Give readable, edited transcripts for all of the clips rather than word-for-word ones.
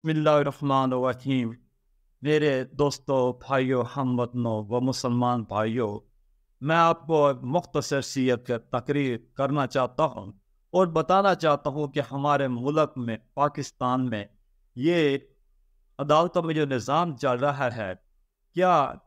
बिस्मिल्लाहिर्रहमानिर्रहीम। मेरे दोस्तों, भाइयों, हमवतनों व मुसलमान भाइयों, मैं आपको मुख्तसर सी एक तकरीर करना चाहता हूँ और बताना चाहता हूँ कि हमारे मुल्क में, पाकिस्तान में, ये अदालतों में जो निज़ाम चल रहा है, क्या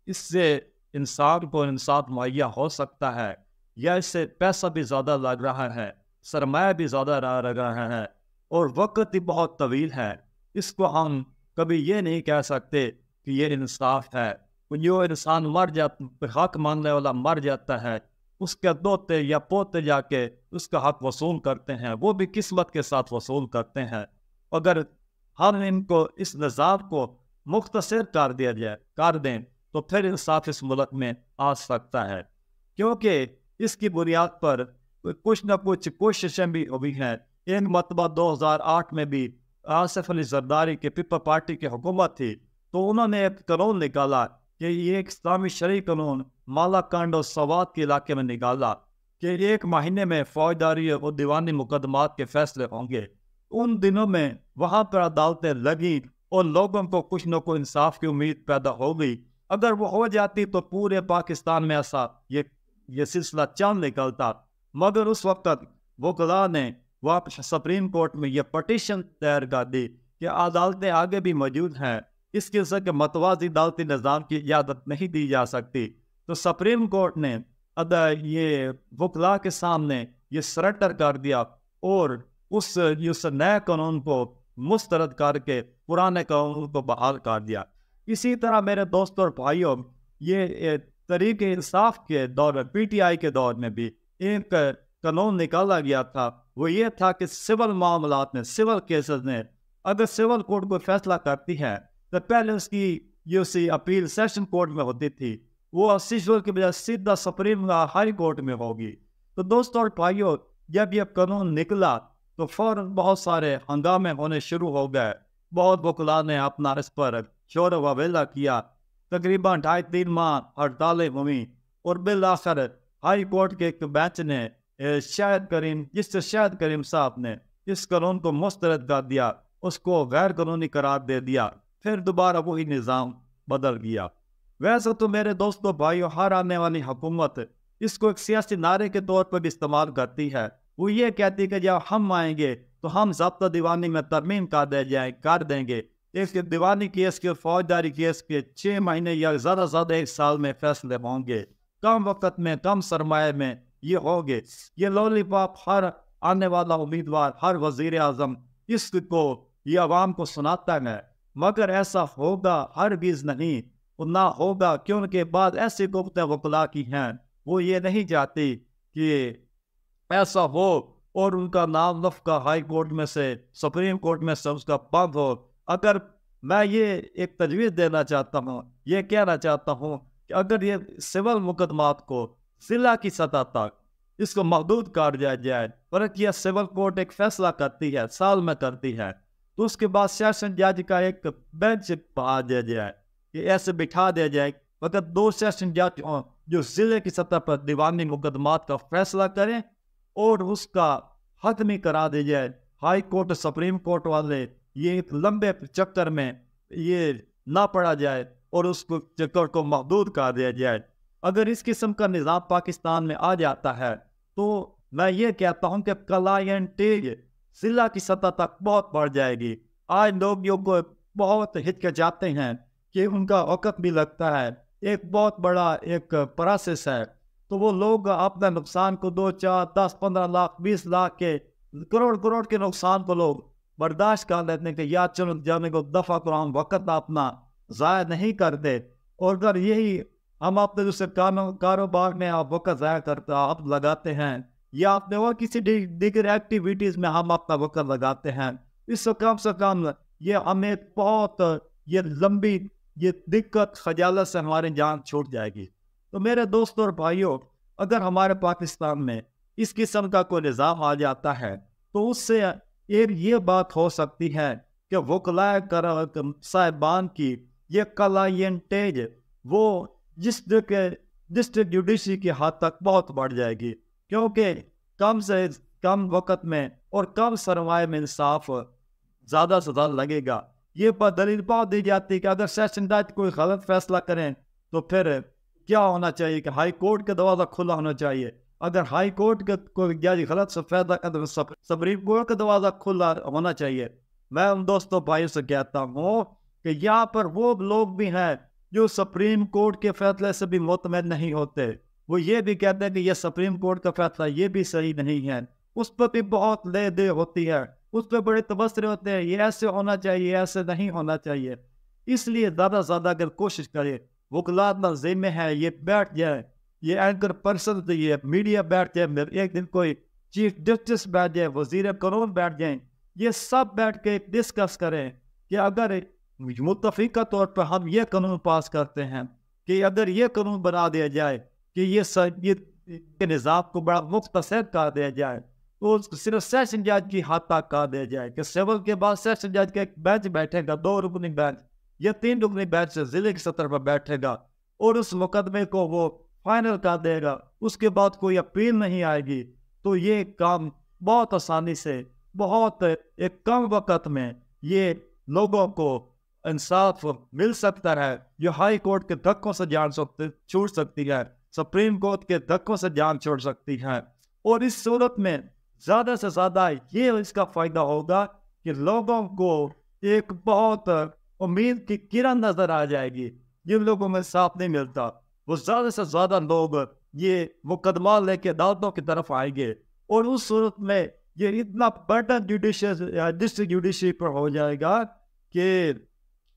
इससे इंसान को इंसाफ मुहैया हो सकता है, या इससे पैसा भी ज़्यादा लग रहा है, सरमाया भी ज़्यादा लग रहा है और वक़्त भी बहुत तवील है। इसको हम कभी ये नहीं कह सकते कि ये इंसाफ है। जो इंसान मर जाता, हक मांगने वाला मर जाता है, उसके दोते या पोते जाके उसका हक वसूल करते हैं, वो भी किस्मत के साथ वसूल करते हैं। अगर हम इनको, इस निज़ाम को मुख्तसर कर दिया जाए, कर दें, तो फिर इंसाफ इस मुल्क में आ सकता है। क्योंकि इसकी बुनियाद पर कुछ न कुछ कोशिशें भी हुई हैं। एक मरतबा 2008 में भी आसिफ अली जरदारी के पीपल पार्टी की हुकूमत थी, तो उन्होंने एक कानून निकाला कि ये एक इस्लामी शरई कानून मालाकांड और सवात के इलाके में निकाला कि 1 महीने में फौजदारी और दीवानी मुकदमात के फैसले होंगे। उन दिनों में वहाँ पर अदालतें लगी और लोगों को कुछ न कुछ इंसाफ की उम्मीद पैदा हो गई। अगर वो हो जाती तो पूरे पाकिस्तान में ऐसा ये सिलसिला चल निकलता। मगर उस वक्त वकला ने वापस सुप्रीम कोर्ट में यह पटिशन दायर कर दी कि अदालतें आगे भी मौजूद हैं, इस किस्म के मतवाजी अदालती निज़ाम की इजाज़त नहीं दी जा सकती। तो सुप्रीम कोर्ट ने ये वकला के सामने ये सरेंडर कर दिया और उस नए कानून को मुस्तरद करके पुराने कानून को बहाल कर दिया। इसी तरह मेरे दोस्तों और भाइयों, ये तरीके इंसाफ के दौर में, पीटीआई के दौर में भी एक कानून निकाला गया था। वो ये था कि सिविल मामलात में, सिविल केसेस में, अगर सिविल कोर्ट को फैसला करती है तो पहले उसकी अपील सेशन कोर्ट में होती थी, वो सिविल के बजाय सीधा सुप्रीम हाई कोर्ट में होगी। तो दोस्तों और भाइयों, जब यह कानून निकला तो फौरन बहुत सारे हंगामे होने शुरू हो गए। बहुत वकला ने अपना इस पर शोर ववेला किया। तकरीबन 2.5-3 माह हड़तालें हुई और बिल आखिर हाई कोर्ट के एक बेंच ने शाहिद करीम साहब ने इस कानून को मुस्तरद कर दिया, उसको गैर कानूनी करार दे दिया। फिर दोबारा वही निज़ाम बदल गया। वैसे तो मेरे दोस्तों भाइयों, हर आने वाली हुकूमत इसको एक सियासी नारे के तौर पर भी इस्तेमाल करती है। वो ये कहती है कि जब हम आएंगे तो हम ज़ब्ता दीवानी में तरमीम कर देंगे। एक दीवानी केस के, फौजदारी केस के 6 महीने या ज़्यादा 1 साल में फैसले होंगे। कम वक्त में, कम सरमाए में ये होंगे। ये लॉलीपॉप हर आने वाला उम्मीदवार, हर वजीर आज़म इसको, ये आवाम को सुनाता है, मगर ऐसा होगा हरगिज़ नहीं। ना होगा, क्योंकि बाद ऐसी गुफ्त वकला की हैं, वो ये नहीं चाहती कि ऐसा हो और उनका नाम लफ्का हाई कोर्ट में से, सुप्रीम कोर्ट में से उसका बंद हो। अगर मैं ये एक तजवीज़ देना चाहता हूँ, ये कहना चाहता हूँ कि अगर ये सिविल मुकदमात को ज़िला की सतह तक इसको महदूद कर दिया जाए, पर यह सिविल कोर्ट एक फैसला करती है, साल में करती है, तो उसके बाद सेशन जज का एक बेंच बना दिया जाए, कि ऐसे बिठा दिया जाए। अगर 2 सेशन जज हों जो ज़िले की सतह पर दीवानी मुकदमात का फैसला करें और उसका हतमी करा दी जाए। हाई कोर्ट, सुप्रीम कोर्ट वाले ये एक लंबे चक्कर में ये ना पड़ा जाए और उसको चक्कर को महदूद कर दिया जाए। अगर इस किस्म का निज़ाम पाकिस्तान में आ जाता है तो मैं ये कहता हूँ कि क्लाइंटेज ज़िला की सतह तक बहुत बढ़ जाएगी। आज लोग जो को बहुत हिचकिचाते हैं कि उनका वक़्त भी लगता है, एक बहुत बड़ा एक प्रोसेस है, तो वो लोग अपने नुकसान को 2, 4, 10, 15 लाख, 20 लाख के, करोड़ के नुकसान को लोग बर्दाश्त कर लेते हैं कि यार चलो जाने को दफ़ा करो, हम वक़्त अपना ज़ाया नहीं करते। और अगर यही हम अपने दूसरे कारोबार में आप वक़्त ज़ाया करते आप लगाते हैं, या अपने और किसी दीगर एक्टिविटीज़ में हम अपना वक़्त लगाते हैं, इससे कम से कम ये हमें बहुत ये लंबी ये दिक्कत खजालत से हमारी जान छूट जाएगी। तो मेरे दोस्तों और भाइयों, अगर हमारे पाकिस्तान में इस किस्म का कोई निज़ाम आ जाता है तो उससे एक ये बात हो सकती है कि वकलाए साहिबान की ये क्लाइंटेज वो डिस्ट्रिक्ट जुडिशरी की हद तक बहुत बढ़ जाएगी, क्योंकि कम से कम वक़्त में और कम सरमाए में इंसाफ ज़्यादा से ज़्यादा लगेगा। ये दलील पाव दी जाती है कि अगर सेशन जज कोई गलत फैसला करें तो फिर क्या होना चाहिए कि हाई कोर्ट का दरवाज़ा खुला होना चाहिए। अगर हाई कोर्ट का कोई जज गलत से फैसला करे तो सुप्रीम कोर्ट का दरवाज़ा खुला होना चाहिए। मैं उन दोस्तों भाइयों से कहता हूँ कि यहाँ पर वो लोग भी हैं जो सुप्रीम कोर्ट के फैसले से भी मुतमईन नहीं होते। वो ये भी कहते हैं कि यह सुप्रीम कोर्ट का फैसला ये भी सही नहीं है, उस पर भी बहुत ले दे होती है, उस पर बड़े तबसरे होते हैं, ये ऐसे होना चाहिए, ऐसे नहीं होना चाहिए। इसलिए ज़्यादा से ज़्यादा अगर कोशिश करें, वकलात नज़ीम में है ये बैठ जाए, ये एंकर पर्सन, ये मीडिया बैठ जाए, एक दिन कोई चीफ जस्टिस बैठ जाए, वजीर कानून बैठ जाए, ये सब बैठ के डिस्कस करें कि अगर मुत्तफिका तौर पर हम ये कानून पास करते हैं कि अगर ये कानून बना दिया जाए कि ये निज़ाम को बड़ा मुख्तसर कर दिया जाए, तो सिर्फ सेशन जज की हद तक कर दिया जाए कि सिविल के बाद सेशन जज का एक बेंच बैठेगा, 2 रुकनी बेंच या 3 रुकनी बेंच जिले की सतह पर बैठेगा और उस मुकदमे को वो फाइनल कर देगा। उसके बाद कोई अपील नहीं आएगी। तो ये काम बहुत आसानी से, बहुत एक कम वक्त में ये लोगों को इंसाफ मिल सकता है। जो हाई कोर्ट के धक्कों से जान छूट सकती है, सुप्रीम कोर्ट के धक्कों से जान छोड़ सकती है। और इस सूरत में ज़्यादा से ज़्यादा ये इसका फ़ायदा होगा कि लोगों को एक बहुत उम्मीद की किरण नज़र आ जाएगी। जिन लोगों में साफ नहीं मिलता, वो ज़्यादा से ज़्यादा लोग ये मुकदमा लेके अदालतों की तरफ आएंगे और उस सूरत में ये इतना बर्डन डिस्ट्रिक्ट जुडिशरी पर हो जाएगा कि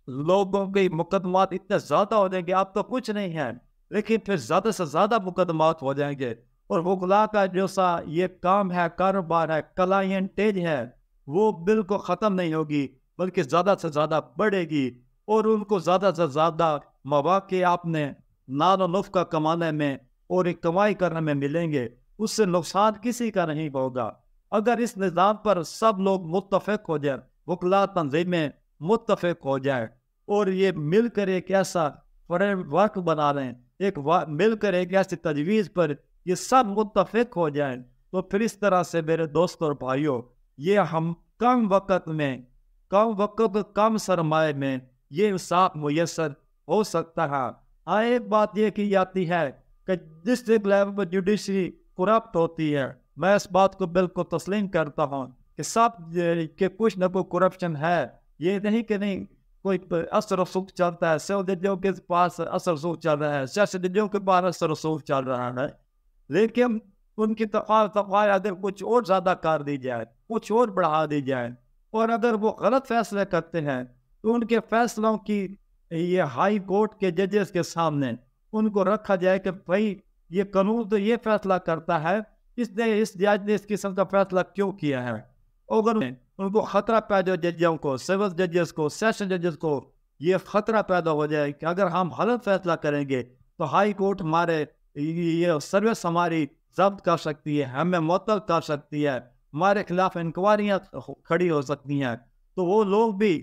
लोगों के मुकदमात इतने ज़्यादा हो जाएंगे। आप तो कुछ नहीं है, लेकिन फिर ज़्यादा से ज़्यादा मुकदमात हो जाएंगे और वकला का जो सा ये काम है, कारोबार है, क्लाइंटेज है, वो बिल्कुल ख़त्म नहीं होगी, बल्कि ज़्यादा से ज़्यादा बढ़ेगी और उनको ज़्यादा से ज़्यादा मौक़े आपने नाल और नुफ़्क़ा कमाने में और एक कमाई करने में मिलेंगे। उससे नुकसान किसी का नहीं होगा। अगर इस निज़ाम पर सब लोग मुत्तफ़िक़ हो जाए, वकला तंज़ीमें मुत्तफ़िक़ हो जाए और ये मिलकर एक ऐसा फ्रेमवर्क बना लें, मिलकर एक ऐसी तजवीज़ पर ये सब मुत्तफ़िक़ हो जाए, तो फिर इस तरह से मेरे दोस्तों और भाइयों, ये हम कम वक़्त कम सरमाए में ये इंसाफ मुयस्सर हो सकता है। हाँ, एक बात ये की जाती है कि डिस्ट्रिक्ट लेवल पर जुडिशरी करप्ट होती है। मैं इस बात को बिल्कुल तस्लीम करता हूँ कि सब के कुछ न कोई करप्शन है। ये नहीं कि नहीं कोई असर रसूख चलता है, सिविल जजों के पास असर रसूख चल रहा है, सेशन जजों के पास असर रसूख चल रहा है, लेकिन उनकी तफ़ाल अगर कुछ और ज़्यादा कर दी जाए, कुछ और बढ़ा दी जाए और अगर वो गलत फैसले करते हैं तो उनके फैसलों की ये हाई कोर्ट के जजेस के सामने उनको रखा जाए कि भाई ये कानून तो ये फैसला करता है, इसने इस जज ने इस किस्म का फैसला क्यों किया है। अगर उनको ख़तरा पैदा हो, जजों को, सिविल जजेस को, सेशन जजेस को ये ख़तरा पैदा हो जाए कि अगर हम गलत फैसला करेंगे तो हाई कोर्ट हमारे ये सर्विस हमारी जब्त कर सकती है, हमें मुअत्तल कर सकती है, हमारे खिलाफ इंक्वायरियाँ खड़ी हो सकती हैं, तो वो लोग भी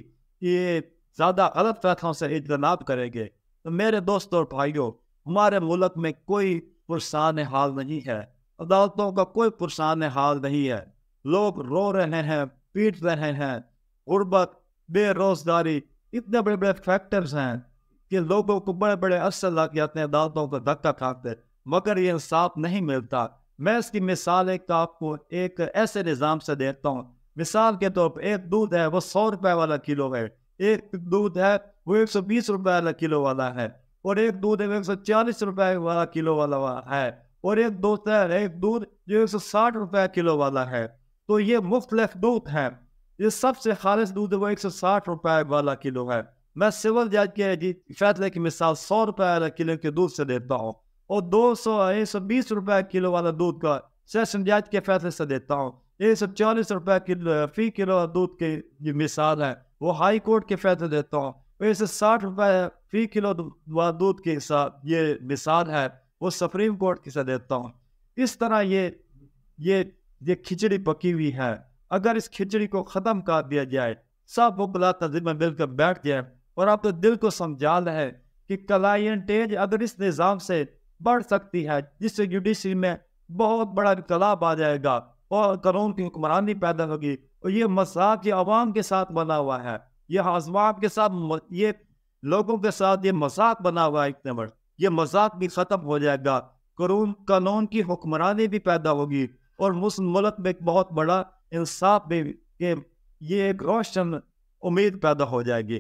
ये ज़्यादा गलत फैसलों से इज्तनाब करेंगे। तो मेरे दोस्तों और भाइयों, हमारे मुल्क में कोई पुरसान हाल नहीं है, अदालतों का कोई पुरसान हाल नहीं है। लोग रो रहे हैं, पीट रहे हैं, गुर्बत, बेरोजगारी, इतने बड़े बड़े फैक्टर्स हैं कि लोगों को बड़े बड़े अरसे लग जाते हैं अदालतों को धक्का खाते, मगर ये इंसाफ नहीं मिलता। मैं इसकी मिसाल आपको एक ऐसे निज़ाम से देता हूँ। मिसाल के तौर पर एक दूध है वो 100 रुपए वाला किलो है, एक दूध है वो 120 रुपए वाला किलो वाला है, और एक दूध है 140 रुपए वाला किलो वाला है, और एक दूध जो 160 रुपए किलो वाला है। तो ये मुख्तलिफ दूध है। ये सबसे खालिश दूध है वो 160 रुपए वाला किलो है। मैं सिविल जज के फैसले की मिसाल 100 रुपए वाला किलो के दूध से देता हूँ और 120 रुपए किलो वाला दूध का सेशन जज के फैसले से देता हूँ। 140 रुपए फी किलो दूध की मिसाल है वो हाई कोर्ट के फैसले देता हूँ। 160 रुपए फी किलो दूध के साथ ये मिसाल है वो सुप्रीम कोर्ट की से देता हूँ। इस तरह ये खिचड़ी पकी हुई है। अगर इस खिचड़ी को ख़त्म कर दिया जाए, सब वकला तंजीमें मिलकर बैठ जाए और आप तो दिल को समझा रहे हैं कि क्लाइंटेज अगर इस निज़ाम से बढ़ सकती है, जिससे जुडिशरी में बहुत बड़ा इनकलाब आ जाएगा और कानून की हुक्मरानी पैदा होगी। और ये मजाक ये अवाम के साथ बना हुआ है, ये अज़वाम के साथ ये लोगों के साथ ये मजाक बना हुआ है इतने बड़ा। ये मजाक भी ख़त्म हो जाएगा, कानून की हुक्मरानी भी पैदा होगी और मुस्लिम मुल्क में एक बहुत बड़ा इंसाफ भी, ये एक रोशन उम्मीद पैदा हो जाएगी।